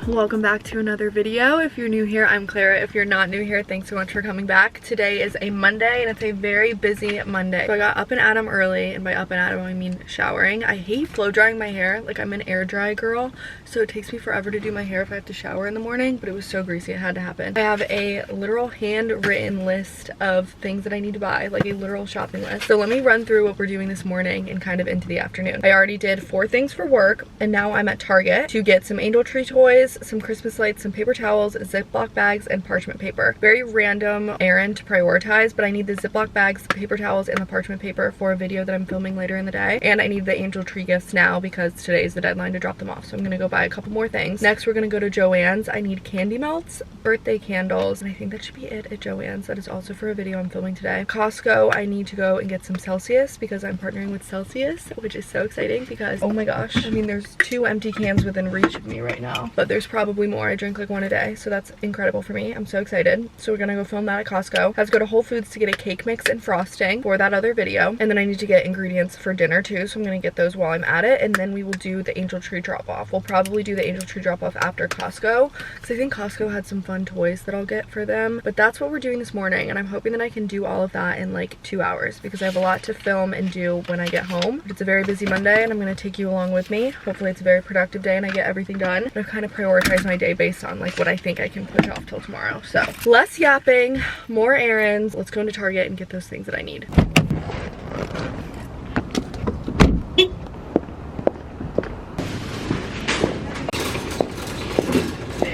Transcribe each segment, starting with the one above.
Welcome back to another video. If you're new here, I'm Clara. If you're not new here, thanks so much for coming back. Today is a Monday and it's a very busy Monday. So I got up and at 'em early, and by up and at 'em I mean showering. I hate flow drying my hair. Like, I'm an air dry girl, so it takes me forever to do my hair if I have to shower in the morning, but it was so greasy it had to happen. I have a literal handwritten list of things that I need to buy, like a literal shopping list. So let me run through what we're doing this morning and kind of into the afternoon. I already did 4 things for work, and now I'm at Target to get some angel tree toys, some Christmas lights, some paper towels, Ziploc bags, and parchment paper. Very random errand to prioritize, but I need the Ziploc bags, paper towels, and the parchment paper for a video that I'm filming later in the day. And I need the angel tree gifts now because today is the deadline to drop them off. So I'm gonna go buy a couple more things. Next, we're gonna go to Joann's. I need candy melts, birthday candles, and I think that should be it at Joann's. That is also for a video I'm filming today. Costco, I need to go and get some Celsius because I'm partnering with Celsius, which is so exciting because, oh my gosh, I mean, there's 2 empty cans within reach of me right now, but there's probably more. I drink like 1 a day, so that's incredible for me. I'm so excited. So we're gonna go film that at Costco. I have to go to Whole Foods to get a cake mix and frosting for that other video, and then I need to get ingredients for dinner too, so I'm gonna get those while I'm at it, and then we will do the angel tree drop off. We'll probably do the angel tree drop off after Costco because I think Costco had some fun toys that I'll get for them. But that's what we're doing this morning, and I'm hoping that I can do all of that in like 2 hours because I have a lot to film and do when I get home. It's a very busy Monday, and I'm gonna take you along with me. Hopefully it's a very productive day and I get everything done. But I've kind of prioritized my day based on like what I think I can push off till tomorrow. So less yapping, more errands. Let's go into Target and get those things that I need.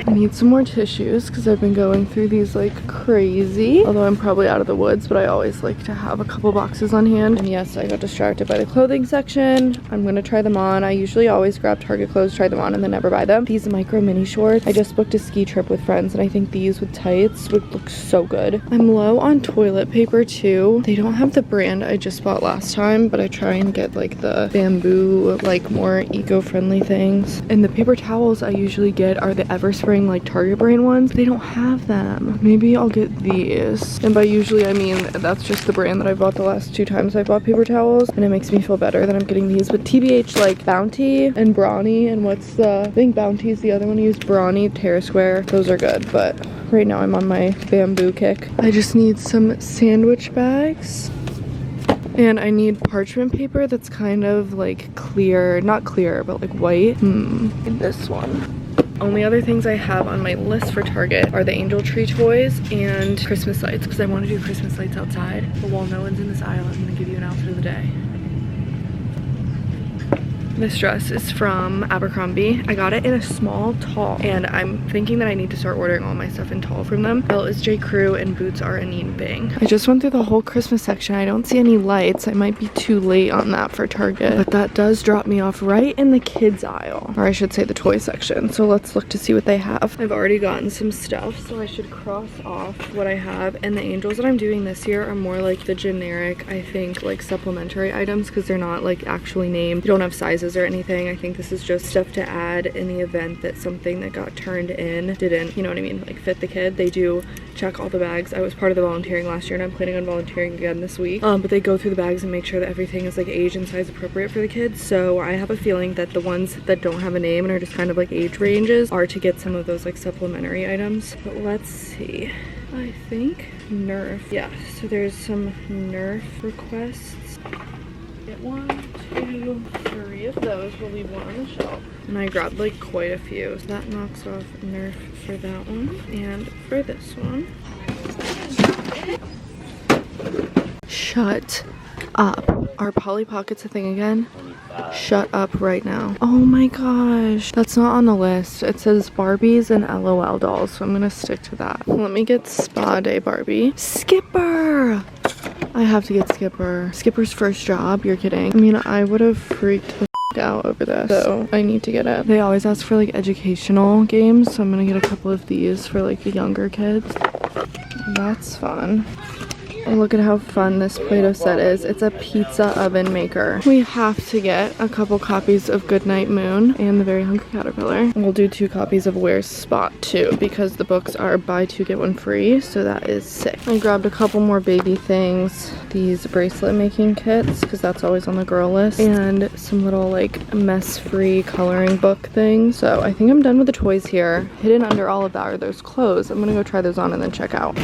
I need some more tissues because I've been going through these like crazy. Although I'm probably out of the woods, but I always like to have a couple boxes on hand. And yes, I got distracted by the clothing section. I'm gonna try them on. I usually always grab Target clothes, try them on, and then never buy them. These micro mini shorts. I just booked a ski trip with friends, and I think these with tights would look so good. I'm low on toilet paper too. They don't have the brand I just bought last time, but I try and get like the bamboo, like more eco-friendly things. And the paper towels I usually get are the Everspring like Target brand ones. They don't have them. Maybe I'll get these. And by usually I mean that's just the brand that I bought the last 2 times I bought paper towels, and it makes me feel better that I'm getting these. But TBH, like Bounty and Brawny, and what's the, I think Bounty is the other one I used, Brawny, Terra Square, those are good. But right now I'm on my bamboo kick. I just need some sandwich bags. And I need parchment paper that's kind of like clear, not clear, but like white. And this one. Only other things I have on my list for Target are the angel tree toys and Christmas lights because I want to do Christmas lights outside. But while no one's in this aisle, I'm going to give you an outfit of the day. This dress is from Abercrombie. I got it in a small tall, and I'm thinking that I need to start ordering all my stuff in tall from them. Belt is J. Crew and boots are Anine Bing. I just went through the whole Christmas section. I don't see any lights. I might be too late on that for Target, but that does drop me off right in the kids aisle, or I should say the toy section. So let's look to see what they have. I've already gotten some stuff, so I should cross off what I have. And the angels that I'm doing this year are more like the generic, I think, like supplementary items because they're not like actually named. You don't have sizes or anything. I think this is just stuff to add in the event that something that got turned in didn't, you know what I mean, like fit the kid. They do check all the bags. I was part of the volunteering last year and I'm planning on volunteering again this week. But they go through the bags and make sure that everything is like age and size appropriate for the kids. So I have a feeling that the ones that don't have a name and are just kind of like age ranges are to get some of those like supplementary items. But let's see. I think Nerf. Yeah, so there's some Nerf requests. Get 1, 2, 3 of those. We'll leave one on the shelf. And I grabbed like quite a few. So that knocks off Nerf for that one. And for this one. Shut up. Are Polly Pockets a thing again? Shut up right now. Oh my gosh. That's not on the list. It says Barbies and LOL dolls, so I'm gonna stick to that. Let me get Spa Day Barbie. Skipper! I have to get Skipper. Skipper's first job? You're kidding. I mean, I would have freaked the f out over this, so I need to get it. They always ask for like educational games, so I'm gonna get a couple of these for like the younger kids. That's fun. And look at how fun this Play-Doh set is. It's a pizza oven maker. We have to get a couple copies of Goodnight Moon and The Very Hungry Caterpillar. We'll do 2 copies of Where's Spot too, because the books are buy 2 get 1 free, so that is sick. I grabbed a couple more baby things, these bracelet making kits, because that's always on the girl list, and some little like mess-free coloring book things. So I think I'm done with the toys here. Hidden under all of that are those clothes. I'm gonna go try those on and then check out.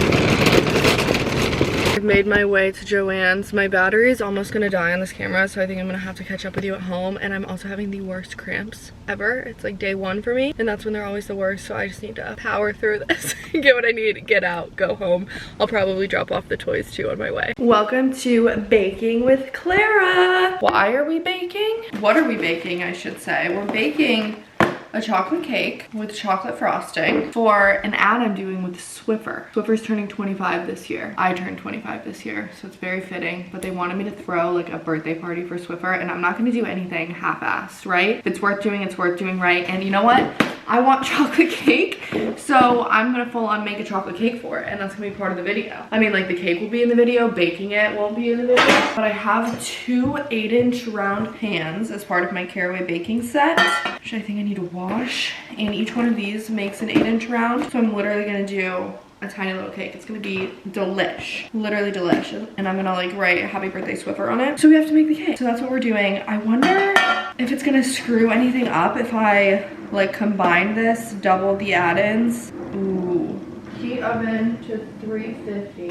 I've made my way to Joann's. My battery is almost gonna die on this camera, so I think I'm gonna have to catch up with you at home. And I'm also having the worst cramps ever. It's like day 1 for me, and that's when they're always the worst, so I just need to power through this, get what I need, get out, go home. I'll probably drop off the toys too on my way. Welcome to Baking with Clara. Why are we baking? What are we baking, I should say? We're baking a chocolate cake with chocolate frosting for an ad I'm doing with Swiffer. Swiffer's turning 25 this year. I turned 25 this year, so it's very fitting. But they wanted me to throw like a birthday party for Swiffer, and I'm not gonna do anything half-assed, right? If it's worth doing, it's worth doing right. And you know what? I want chocolate cake, so I'm gonna full on make a chocolate cake for it, and that's gonna be part of the video. I mean, like, the cake will be in the video, baking it won't be in the video, but I have 2 8-inch round pans as part of my Caraway baking set, which I think I need to wash, and each one of these makes an 8-inch round, so I'm literally gonna do a tiny little cake. It's gonna be delish, literally delicious, and I'm gonna like write happy birthday Swiffer on it. So we have to make the cake, so that's what we're doing. I wonder if it's gonna screw anything up if I like combine this, double the add-ins. Ooh. Heat oven to 350.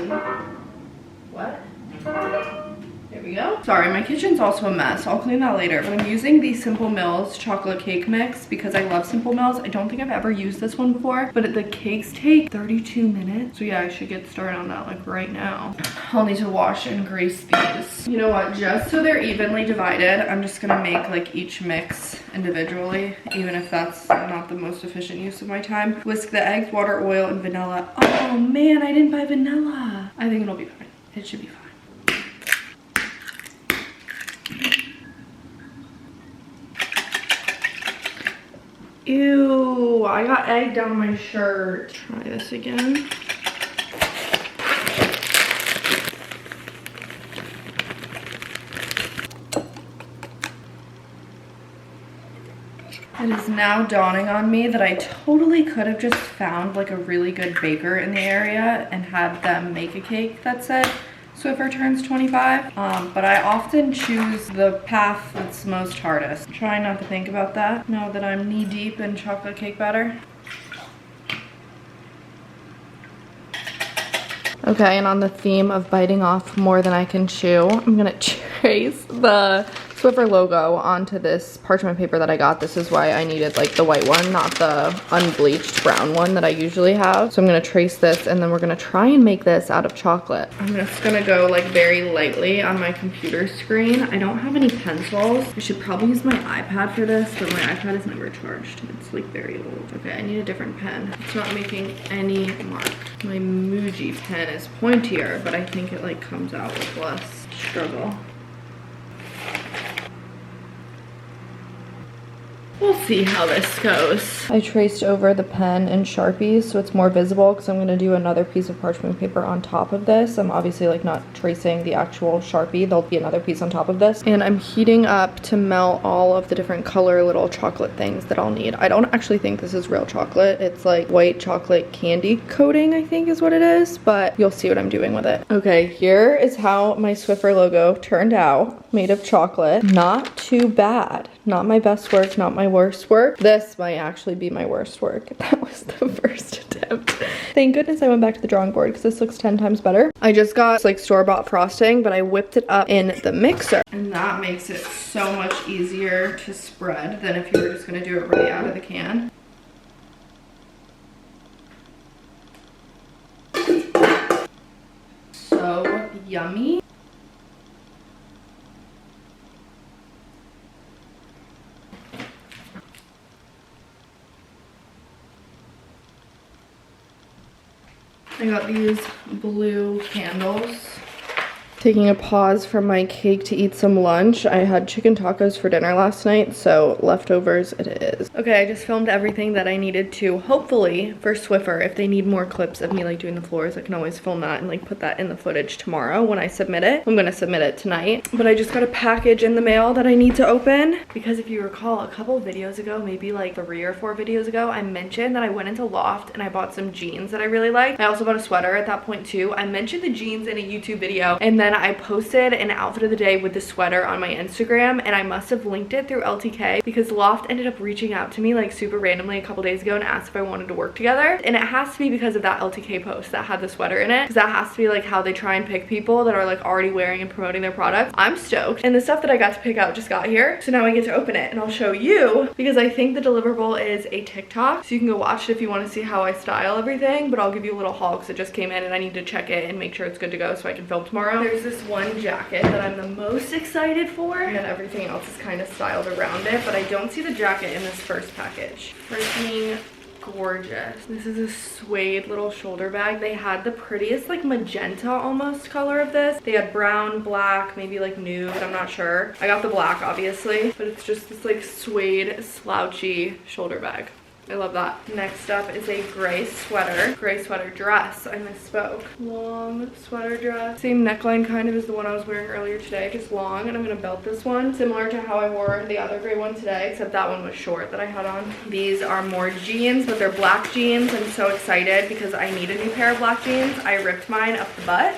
What? There we go. Sorry, my kitchen's also a mess. I'll clean that later. But I'm using the Simple Mills chocolate cake mix because I love Simple Mills. I don't think I've ever used this one before, but the cakes take 32 minutes. So yeah, I should get started on that like right now. I'll need to wash and grease these. You know what? Just so they're evenly divided, I'm just gonna make like each mix individually, even if that's not the most efficient use of my time. Whisk the eggs, water, oil, and vanilla. Oh man, I didn't buy vanilla. I think it'll be fine. It should be fine. Ew, I got egg down my shirt. Try this again. It is now dawning on me that I totally could have just found like a really good baker in the area and had them make a cake that said Swiffer turns 25, but I often choose the path that's most hardest. Try not to think about that now that I'm knee deep in chocolate cake batter. Okay, and on the theme of biting off more than I can chew, I'm gonna trace the Swiffer logo onto this parchment paper that I got. This is why I needed like the white one, not the unbleached brown one that I usually have. So I'm gonna trace this, and then we're gonna try and make this out of chocolate. I'm just gonna go like very lightly on my computer screen. I don't have any pencils. I should probably use my iPad for this, but my iPad is never charged. It's like very old. Okay, I need a different pen. It's not making any mark. My Muji pen is pointier, but I think it like comes out with less struggle. We'll see how this goes. I traced over the pen in Sharpies so it's more visible because I'm going to do another piece of parchment paper on top of this. I'm obviously like not tracing the actual Sharpie. There'll be another piece on top of this. And I'm heating up to melt all of the different color little chocolate things that I'll need. I don't actually think this is real chocolate. It's like white chocolate candy coating, I think is what it is, but you'll see what I'm doing with it. Okay, here is how my Swiffer logo turned out, made of chocolate. Not too bad. Not my best work, not my worst work. This might actually be my worst work. That was the first attempt. Thank goodness I went back to the drawing board because this looks 10 times better. I just got like store-bought frosting, but I whipped it up in the mixer. And that makes it so much easier to spread than if you were just gonna do it right out of the can. So yummy. I got these blue candles Taking a pause from my cake to eat some lunch. I had chicken tacos for dinner last night, so leftovers it is. Okay, I just filmed everything that I needed to, hopefully, for Swiffer. If they need more clips of me like doing the floors, I can always film that and like put that in the footage tomorrow when I submit it. I'm gonna submit it tonight. But I just got a package in the mail that I need to open, because if you recall, a couple of videos ago, maybe like 3 or 4 videos ago, I mentioned that I went into Loft and I bought some jeans that I really liked. I also bought a sweater at that point too. I mentioned the jeans in a YouTube video, and then I posted an outfit of the day with the sweater on my Instagram, and I must have linked it through LTK because Loft ended up reaching out to me like super randomly a couple days ago and asked if I wanted to work together. And it has to be because of that LTK post that had the sweater in it, because that has to be like how they try and pick people that are like already wearing and promoting their products. I'm stoked, and the stuff that I got to pick out just got here, so now I get to open it and I'll show you, because I think the deliverable is a TikTok, so you can go watch it if you want to see how I style everything. But I'll give you a little haul because it just came in and I need to check it and make sure it's good to go so I can film tomorrow. There's this one jacket that I'm the most excited for, and then everything else is kind of styled around it, but I don't see the jacket in this first package. Freaking gorgeous. This is a suede little shoulder bag. They had the prettiest like magenta almost color of this. They had brown, black, maybe like nude, I'm not sure. I got the black obviously, but it's just this like suede slouchy shoulder bag. I love that. Next up is a gray sweater dress. I misspoke. Long sweater dress. Same neckline kind of as the one I was wearing earlier today, just long, and I'm gonna belt this one similar to how I wore the other gray one today, except that one was short that I had on. These are more jeans, but they're black jeans. I'm so excited because I need a new pair of black jeans. I ripped mine up the butt.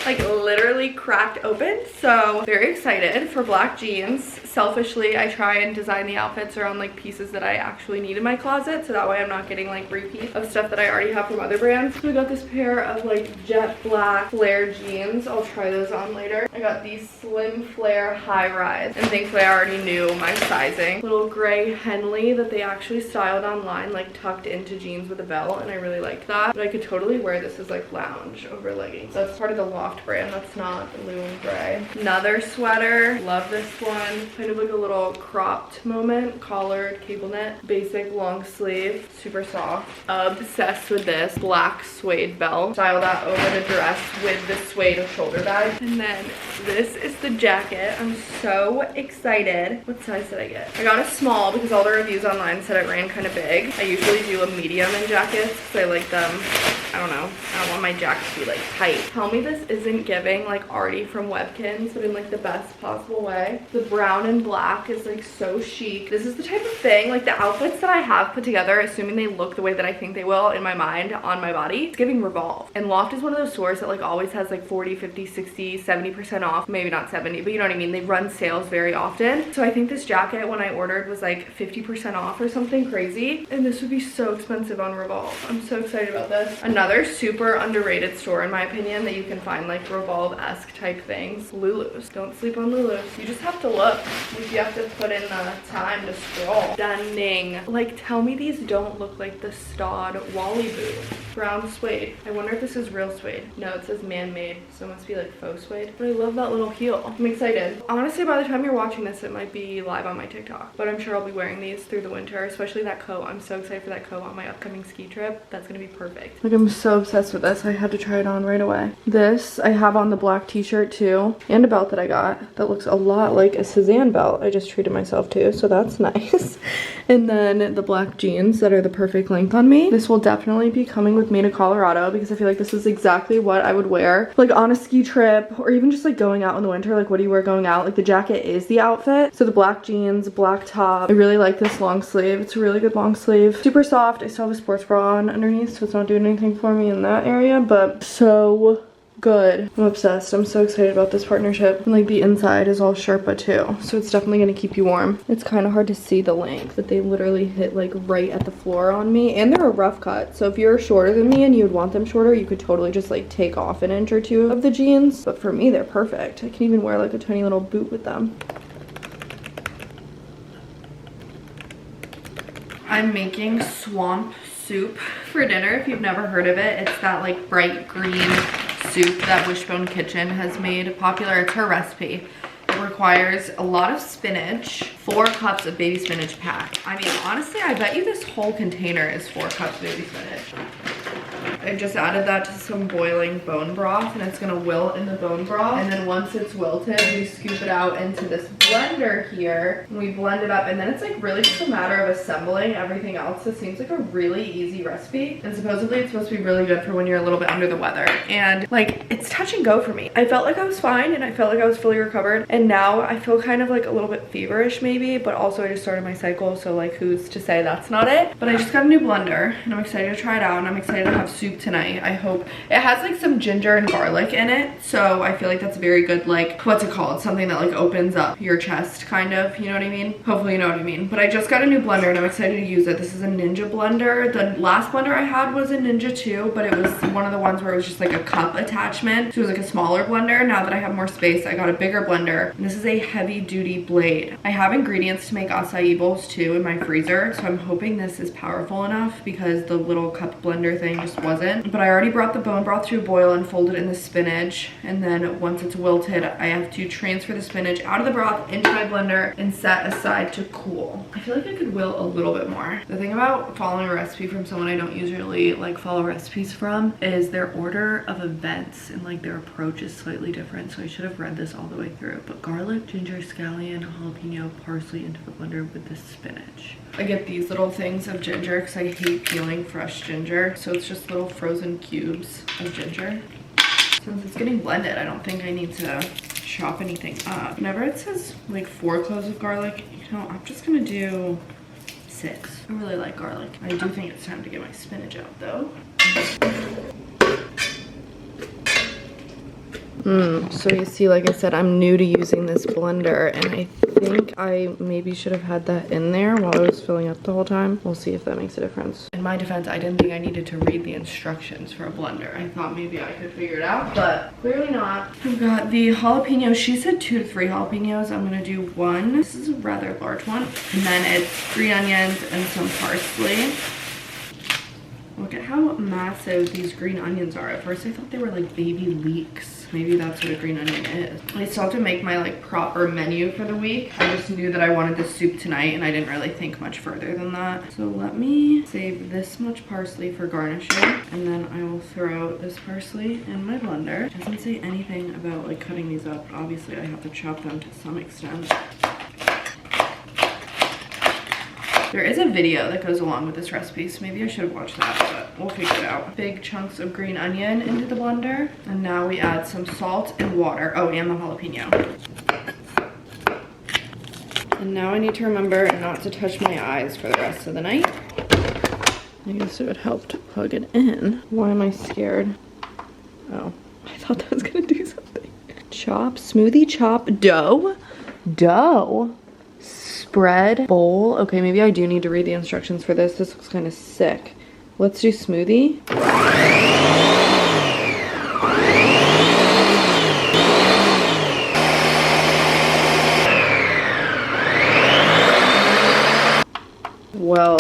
Like literally cracked open, so very excited for black jeans. Selfishly, I try and design the outfits around like pieces that I actually need in my closet, so that way I'm not getting like repeats of stuff that I already have from other brands. So I got this pair of like jet black flare jeans. I'll try those on later. I got these slim flare high rise, and thankfully I already knew my sizing. Little gray Henley that they actually styled online, like tucked into jeans with a belt, and I really liked that. But I could totally wear this as like lounge over leggings. That's part of the Loft brand, that's not blue and gray. Another sweater, love this one. Kind of like a little cropped moment, collared cable knit, basic long sleeve, super soft. Obsessed with this black suede belt. Style that over the dress with the suede shoulder bag. And then this is the jacket. I'm so excited. What size did I get? I got a small because all the reviews online said it ran kind of big. I usually do a medium in jackets because I like them, I don't know, I don't want my jacket to be like tight. Tell me this isn't giving like Artie from Webkins, but in like the best possible way. The brown and black is like so chic. This is the type of thing, like the outfits that I have put together, assuming they look the way that I think they will in my mind on my body, it's giving Revolve. And Loft is one of those stores that like always has like 40, 50, 60, 70% off. Maybe not 70, but you know what I mean? They run sales very often. So I think this jacket when I ordered was like 50% off or something crazy. And this would be so expensive on Revolve. I'm so excited about this. Another super underrated store in my opinion that you can find like Revolve-esque type things. Lulu's. Don't sleep on Lulu's. You just have to look. Like you have to put in the time to scroll. Stunning. Like tell me these don't look like the Staud Wally boot. Brown suede. I wonder if this is real suede. No, it says man-made, so it must be like faux suede. But I love that little heel. I'm excited. Honestly, by the time you're watching this, it might be live on my TikTok. But I'm sure I'll be wearing these through the winter, especially that coat. I'm so excited for that coat on my upcoming ski trip. That's gonna be perfect. Like I'm so obsessed with this. I had to try it on right away. This I have on the black t-shirt too, and a belt that I got that looks a lot like a Suzanne belt. I just treated myself to, so that's nice. And then the black jeans that are the perfect length on me. This will definitely be coming with me to Colorado because I feel like this is exactly what I would wear like on a ski trip, or even just like going out in the winter. Like what do you wear going out? Like the jacket is the outfit. So the black jeans, black top. I really like this long sleeve. It's a really good long sleeve. Super soft. I still have a sports bra on underneath, so it's not doing anything for me in that area, but so good. I'm obsessed. I'm so excited about this partnership. And like the inside is all Sherpa too, so it's definitely going to keep you warm. It's kind of hard to see the length, but they literally hit like right at the floor on me, and they're a rough cut, so if you're shorter than me and you'd want them shorter, you could totally just like take off an inch or two of the jeans, but for me they're perfect. I can even wear like a tiny little boot with them. I'm making swamp soup for dinner. If you've never heard of it, it's that like bright green soup that Wishbone Kitchen has made popular. It's her recipe. It requires a lot of spinach, 4 cups of baby spinach pack. I mean, honestly, I bet you this whole container is 4 cups of baby spinach. I just added that to some boiling bone broth, and it's gonna wilt in the bone broth. And then once it's wilted, we scoop it out into this blender here, and we blend it up. And then it's like really just a matter of assembling everything else. This seems like a really easy recipe, and supposedly it's supposed to be really good for when you're a little bit under the weather. And like, it's touch and go for me. I felt like I was fine, and I felt like I was fully recovered, and now I feel kind of like a little bit feverish maybe, but also I just started my cycle, so like who's to say that's not it. But I just got a new blender, and I'm excited to try it out, and I'm excited to have soup tonight. I hope it has like some ginger and garlic in it, so I feel like that's very good, like, what's it called, something that like opens up your chest kind of, you know what I mean? Hopefully you know what I mean. But I just got a new blender, and I'm excited to use it. This is a Ninja blender. The last blender I had was a Ninja too, but it was one of the ones where it was just like a cup attachment, so it was like a smaller blender. Now that I have more space, I got a bigger blender, and this is a heavy duty blade. I have ingredients to make acai bowls too in my freezer, so I'm hoping this is powerful enough because the little cup blender thing just wasn't. But I already brought the bone broth to a boil and folded in the spinach, and then once it's wilted, I have to transfer the spinach out of the broth into my blender and set aside to cool. I feel like I could wilt a little bit more. The thing about following a recipe from someone I don't usually like follow recipes from is their order of events, and like their approach is slightly different, so I should have read this all the way through. But garlic, ginger, scallion, jalapeno, parsley into the blender with the spinach. I get these little things of ginger because I hate peeling fresh ginger, so it's just little frozen cubes of ginger. Since it's getting blended, I don't think I need to chop anything up. Whenever it says like 4 cloves of garlic, you know, I'm just gonna do 6. I really like garlic. I do think it's time to get my spinach out though. So you see, like I said, I'm new to using this blender, and I think I maybe should have had that in there while I was filling up the whole time. We'll see if that makes a difference. In my defense, I didn't think I needed to read the instructions for a blender. I thought maybe I could figure it out, but clearly not. We've got the jalapeno. She said 2 to 3 jalapenos. I'm gonna do 1. This is a rather large one. And then it's green onions and some parsley. Look at how massive these green onions are. At first I thought they were like baby leeks. Maybe that's what a green onion is. I still have to make my like proper menu for the week. I just knew that I wanted this soup tonight, and I didn't really think much further than that. So let me save this much parsley for garnishing, and then I will throw this parsley in my blender. It doesn't say anything about like cutting these up. Obviously I have to chop them to some extent. There is a video that goes along with this recipe, so maybe I should have watched that, but we'll figure it out. Big chunks of green onion into the blender, and now we add some salt and water. Oh, and the jalapeno. And now I need to remember not to touch my eyes for the rest of the night. I guess it would help to plug it in. Why am I scared? Oh, I thought that was gonna do something. Chop, smoothie chop, dough. Spread, bowl. Okay, maybe I do need to read the instructions for this. This looks kind of sick. Let's do smoothie. Well,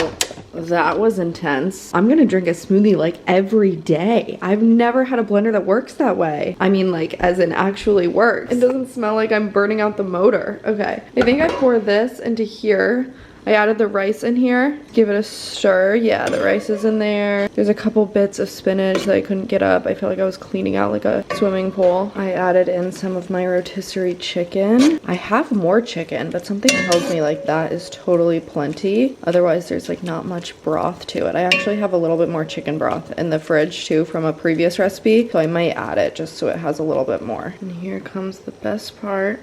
that was intense. I'm gonna drink a smoothie like every day. I've never had a blender that works that way. I mean, like, as in actually works. It doesn't smell like I'm burning out the motor. Okay, I think I pour this into here. I added the rice in here. Give it a stir. Yeah, the rice is in there. There's a couple bits of spinach that I couldn't get up. I feel like I was cleaning out like a swimming pool. I added in some of my rotisserie chicken. I have more chicken, but something tells me like that is totally plenty. Otherwise, there's like not much broth to it. I actually have a little bit more chicken broth in the fridge too from a previous recipe, so I might add it just so it has a little bit more. And here comes the best part.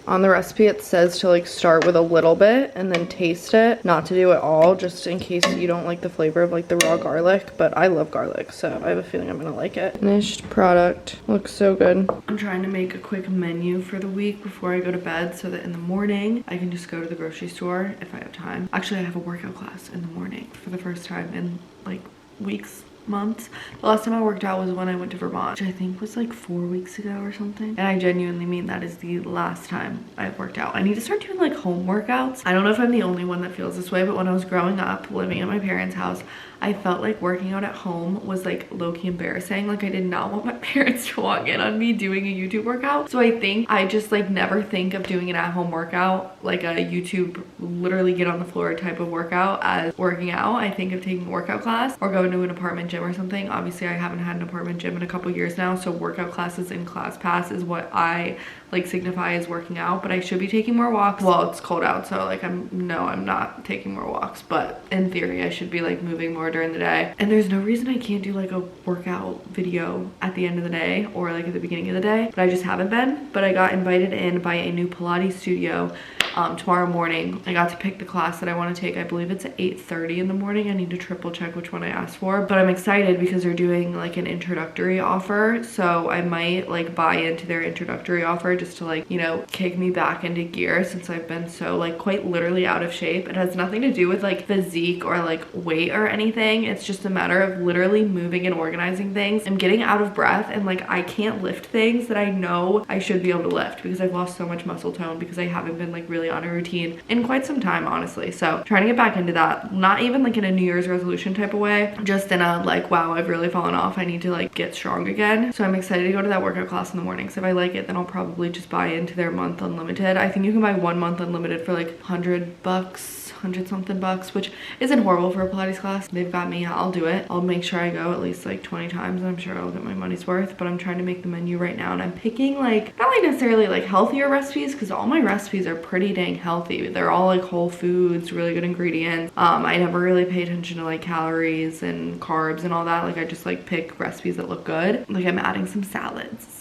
On the recipe, it says to like start with a little bit and then taste it. Not to do it all, just in case you don't like the flavor of like the raw garlic, but I love garlic, so I have a feeling I'm gonna like it. Finished product. Looks so good. I'm trying to make a quick menu for the week before I go to bed so that in the morning, I can just go to the grocery store if I have time. Actually, I have a workout class in the morning for the first time in like weeks. Months. The last time I worked out was when I went to Vermont, which I think was like 4 weeks ago or something. And I genuinely mean that is the last time I've worked out. I need to start doing like home workouts. I don't know if I'm the only one that feels this way, but when I was growing up living at my parents' house, I felt like working out at home was like low-key embarrassing. Like I did not want my parents to walk in on me doing a YouTube workout. So I think I just like never think of doing an at-home workout, like a YouTube literally get on the floor type of workout, as working out. I think of taking a workout class or going to an apartment gym gym or something. Obviously I haven't had an apartment gym in a couple years now, so workout classes and class pass is what I like signify as working out. But I should be taking more walks. Well, it's cold out, so like I'm not taking more walks, but in theory I should be like moving more during the day. And there's no reason I can't do like a workout video at the end of the day or like at the beginning of the day, but I just haven't been. But I got invited in by a new Pilates studio tomorrow morning. I got to pick the class that I want to take. I believe it's at 8:30 in the morning. I need to triple check which one I asked for, but I'm excited because they're doing like an introductory offer, so I might like buy into their introductory offer just to like, you know, kick me back into gear since I've been so like quite literally out of shape. It has nothing to do with like physique or like weight or anything. It's just a matter of literally moving and organizing things. I'm getting out of breath and like I can't lift things that I know I should be able to lift because I've lost so much muscle tone because I haven't been like really on a routine in quite some time, honestly. So trying to get back into that, not even like in a New Year's resolution type of way, just in a like, wow, I've really fallen off, I need to like get strong again. So I'm excited to go to that workout class in the morning. So if I like it, then I'll probably just buy into their month unlimited. I think you can buy 1 month unlimited for like $100, 100 something bucks, which isn't horrible for a Pilates class. They've got me, I'll do it. I'll make sure I go at least like 20 times and I'm sure I'll get my money's worth. But I'm trying to make the menu right now and I'm picking like, not like necessarily like healthier recipes because all my recipes are pretty dang healthy. They're all like whole foods, really good ingredients. I never really pay attention to like calories and carbs and all that. Like I just like pick recipes that look good. Like I'm adding some salads.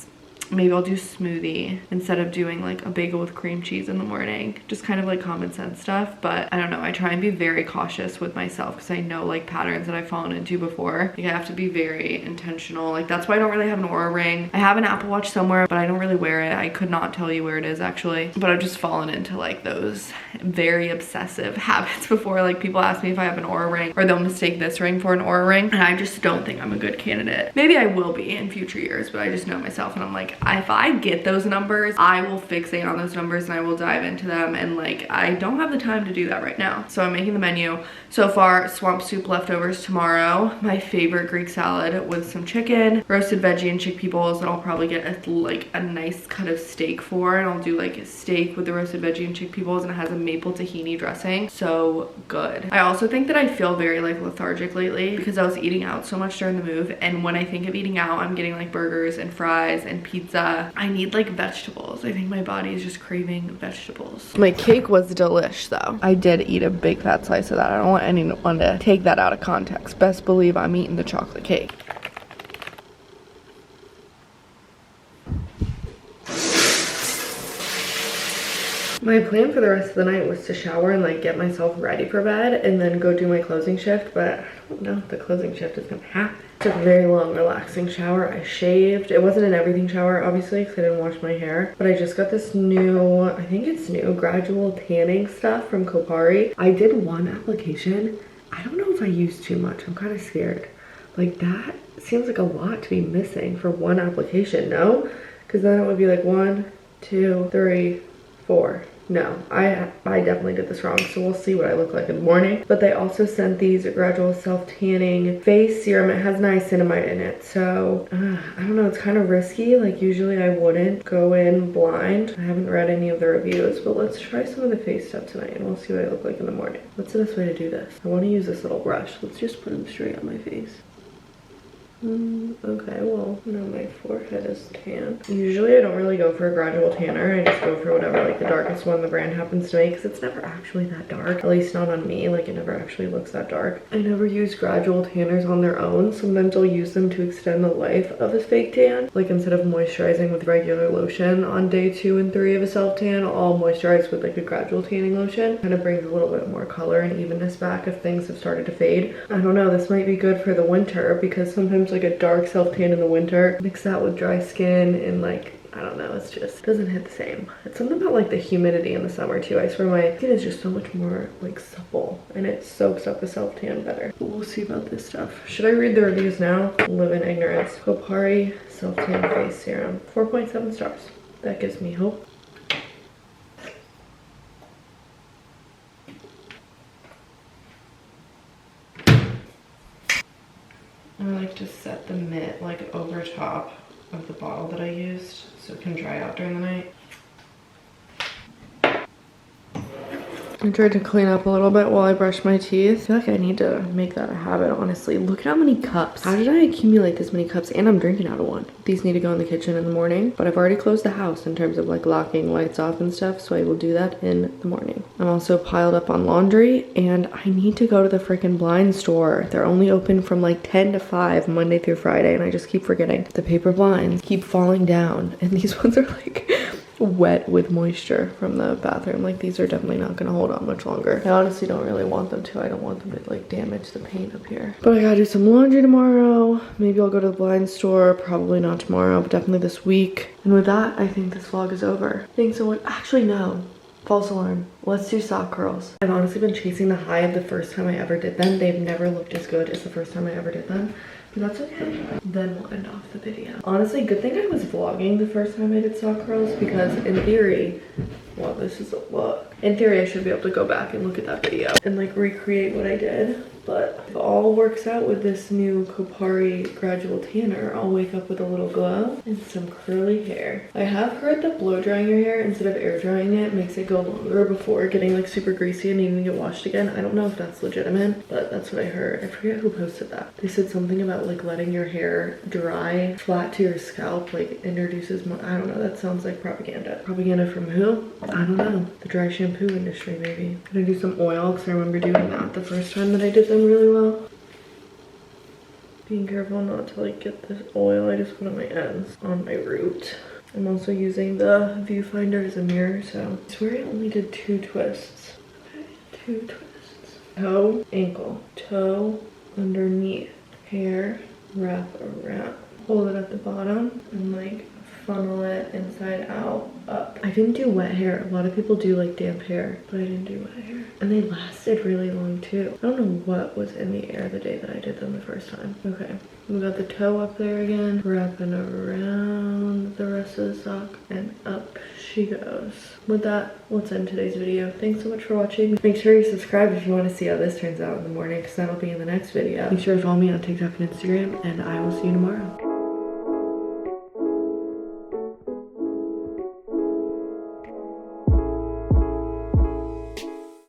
Maybe I'll do smoothie instead of doing like a bagel with cream cheese in the morning. Just kind of like common sense stuff. But I don't know, I try and be very cautious with myself because I know like patterns that I've fallen into before. Like I have to be very intentional. Like that's why I don't really have an Aura ring. I have an Apple Watch somewhere, but I don't really wear it. I could not tell you where it is actually. But I've just fallen into like those very obsessive habits before. Like people ask me if I have an Aura ring or they'll mistake this ring for an Aura ring. And I just don't think I'm a good candidate. Maybe I will be in future years, but I just know myself and I'm like, if I get those numbers, I will fixate on those numbers and I will dive into them. And like, I don't have the time to do that right now. So I'm making the menu. So far, swamp soup leftovers tomorrow, my favorite Greek salad with some chicken, roasted veggie and chickpea bowls that I'll probably get like a nice cut of steak for. And I'll do like a steak with the roasted veggie and chickpea bowls and it has a maple tahini dressing. So good. I also think that I feel very like lethargic lately because I was eating out so much during the move. And when I think of eating out, I'm getting like burgers and fries and pizza. I need like vegetables. I think my body is just craving vegetables. My cake was delish though. I did eat a big fat slice of that. I don't want anyone to take that out of context. Best believe I'm eating the chocolate cake. My plan for the rest of the night was to shower and like get myself ready for bed and then go do my closing shift, but I don't know if the closing shift is gonna happen. Took a very long relaxing shower. I shaved. It wasn't an everything shower obviously because I didn't wash my hair, but I just got this new, I think it's new, gradual tanning stuff from Kopari. I did one application. I don't know if I used too much. I'm kind of scared. Like that seems like a lot to be missing for one application, no? Because then it would be like 1, 2, 3, 4. No, I definitely did this wrong, so we'll see what I look like in the morning. But they also sent these gradual self-tanning face serum. It has niacinamide in it, so I don't know, it's kind of risky. Like usually I wouldn't go in blind. I haven't read any of the reviews, but let's try some of the face stuff tonight and we'll see what I look like in the morning. What's the best way to do this? I want to use this little brush. Let's just put them straight on my face. Okay, well, now my forehead is tan. Usually I don't really go for a gradual tanner. I just go for whatever, like the darkest one the brand happens to make, because it's never actually that dark. At least not on me, like it never actually looks that dark. I never use gradual tanners on their own. Sometimes I'll use them to extend the life of a fake tan. Like instead of moisturizing with regular lotion on day 2 and 3 of a self tan, I'll moisturize with like a gradual tanning lotion. Kind of brings a little bit more color and evenness back if things have started to fade. I don't know, this might be good for the winter because sometimes like a dark self tan in the winter, mix that with dry skin and like, I don't know, it's just doesn't hit the same. It's something about like the humidity in the summer too. I swear my skin is just so much more like supple and it soaks up the self tan better. But we'll see about this stuff. Should I read the reviews now? Live in ignorance. Kopari self tan face serum, 4.7 stars. That gives me hope. I like to set the mitt like over top of the bottle that I used so it can dry out during the night. I tried to clean up a little bit while I brush my teeth. I feel like I need to make that a habit, honestly. Look at how many cups. How did I accumulate this many cups? And I'm drinking out of one. These need to go in the kitchen in the morning, but I've already closed the house in terms of like locking lights off and stuff, so I will do that in the morning. I'm also piled up on laundry, and I need to go to the freaking blind store. They're only open from like 10 to 5 Monday through Friday, and I just keep forgetting. The paper blinds keep falling down, and these ones are like wet with moisture from the bathroom. Like, these are definitely not gonna hold on much longer. I honestly don't really want them to. I don't want them to like damage the paint up here. But I gotta do some laundry tomorrow. Maybe I'll go to the blind store. Probably not tomorrow, but definitely this week. And with that, I think this vlog is over. Thanks so much. Actually, no. False alarm. Let's do sock curls. I've honestly been chasing the high of the first time I ever did them. They've never looked as good as the first time I ever did them. But that's okay. Then we'll end off the video. Honestly, good thing I was vlogging the first time I did sock curls, because in theory, well, this is a look. In theory, I should be able to go back and look at that video and like recreate what I did. But if all works out with this new Kopari gradual tanner, I'll wake up with a little glow and some curly hair. I have heard that blow drying your hair instead of air drying it makes it go longer before getting like super greasy and needing to get washed again. I don't know if that's legitimate, but that's what I heard. I forget who posted that. They said something about like letting your hair dry flat to your scalp like introduces more, I don't know, that sounds like propaganda. Propaganda from who? I don't know. The dry shampoo industry, maybe. I'm gonna do some oil because I remember doing that the first time that I did them really well. Being careful not to like get this oil. I just put on my ends on my root. I'm also using the viewfinder as a mirror, so I swear I only did 2 twists. Okay, 2 twists. Toe, ankle, toe, underneath, hair, wrap around. Hold it at the bottom and like funnel it inside out, up. I didn't do wet hair. A lot of people do like damp hair, but I didn't do wet hair. And they lasted really long too. I don't know what was in the air the day that I did them the first time. Okay, we got the toe up there again, wrapping around the rest of the sock, and up she goes. With that, let's end today's video. Thanks so much for watching. Make sure you subscribe if you want to see how this turns out in the morning, because that'll be in the next video. Make sure to follow me on TikTok and Instagram, and I will see you tomorrow.